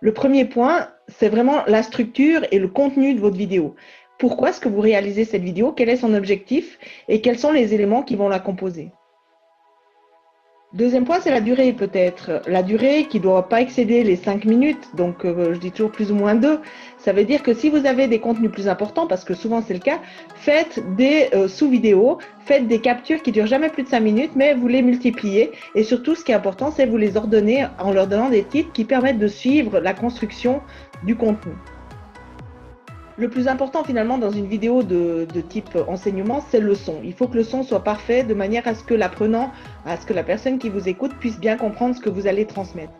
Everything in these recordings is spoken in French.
Le premier point, c'est vraiment la structure et le contenu de votre vidéo. Pourquoi est-ce que vous réalisez cette vidéo? Quel est son objectif? Et quels sont les éléments qui vont la composer? Deuxième point, c'est la durée peut-être. La durée qui ne doit pas excéder les 5 minutes, donc je dis toujours plus ou moins 2. Ça veut dire que si vous avez des contenus plus importants, parce que souvent c'est le cas, faites des sous-vidéos, faites des captures qui ne durent jamais plus de 5 minutes, mais vous les multipliez. Et surtout, ce qui est important, c'est vous les ordonner en leur donnant des titres qui permettent de suivre la construction du contenu. Le plus important finalement dans une vidéo de type enseignement, c'est le son. Il faut que le son soit parfait de manière à ce que l'apprenant, à ce que la personne qui vous écoute puisse bien comprendre ce que vous allez transmettre.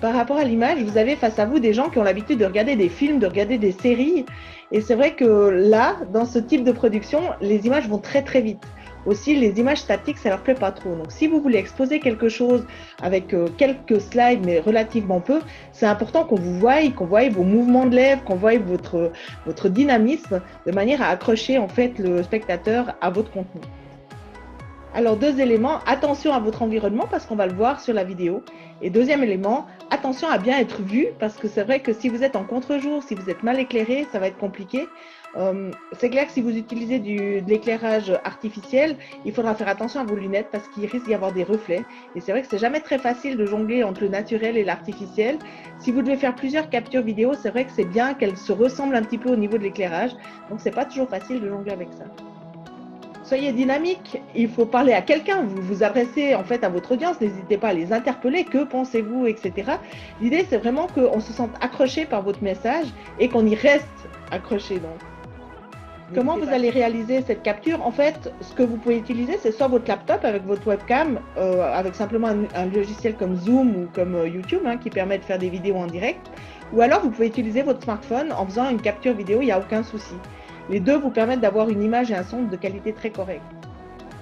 Par rapport à l'image, vous avez face à vous des gens qui ont l'habitude de regarder des films, de regarder des séries. Et c'est vrai que là, dans ce type de production, les images vont très très vite. Aussi, les images statiques, ça leur plaît pas trop. Donc, si vous voulez exposer quelque chose avec quelques slides, mais relativement peu, c'est important qu'on vous voie, qu'on voie vos mouvements de lèvres, qu'on voie votre dynamisme, de manière à accrocher en fait le spectateur à votre contenu. Alors, deux éléments, attention à votre environnement parce qu'on va le voir sur la vidéo. Et deuxième élément, attention à bien être vu parce que c'est vrai que si vous êtes en contre-jour, si vous êtes mal éclairé, ça va être compliqué. C'est clair que si vous utilisez de l'éclairage artificiel, il faudra faire attention à vos lunettes parce qu'il risque d'y avoir des reflets. Et c'est vrai que c'est jamais très facile de jongler entre le naturel et l'artificiel. Si vous devez faire plusieurs captures vidéo, c'est vrai que c'est bien qu'elles se ressemblent un petit peu au niveau de l'éclairage. Donc, c'est pas toujours facile de jongler avec ça. Soyez dynamique, il faut parler à quelqu'un, vous vous adressez en fait à votre audience, n'hésitez pas à les interpeller, que pensez-vous, etc. L'idée c'est vraiment qu'on se sente accroché par votre message et qu'on y reste accroché donc. Comment vous allez réaliser cette capture? En fait, ce que vous pouvez utiliser, c'est soit votre laptop avec votre webcam, avec simplement un logiciel comme Zoom ou comme YouTube qui permet de faire des vidéos en direct, ou alors vous pouvez utiliser votre smartphone en faisant une capture vidéo, il n'y a aucun souci. Les deux vous permettent d'avoir une image et un son de qualité très correcte.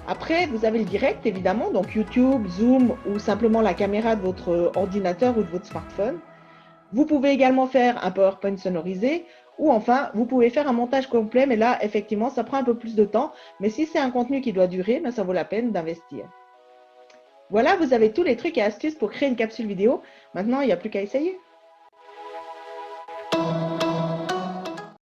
Après, vous avez le direct, évidemment, donc YouTube, Zoom ou simplement la caméra de votre ordinateur ou de votre smartphone. Vous pouvez également faire un PowerPoint sonorisé ou enfin, vous pouvez faire un montage complet, mais là, effectivement, ça prend un peu plus de temps. Mais si c'est un contenu qui doit durer, ça vaut la peine d'investir. Voilà, vous avez tous les trucs et astuces pour créer une capsule vidéo. Maintenant, il n'y a plus qu'à essayer.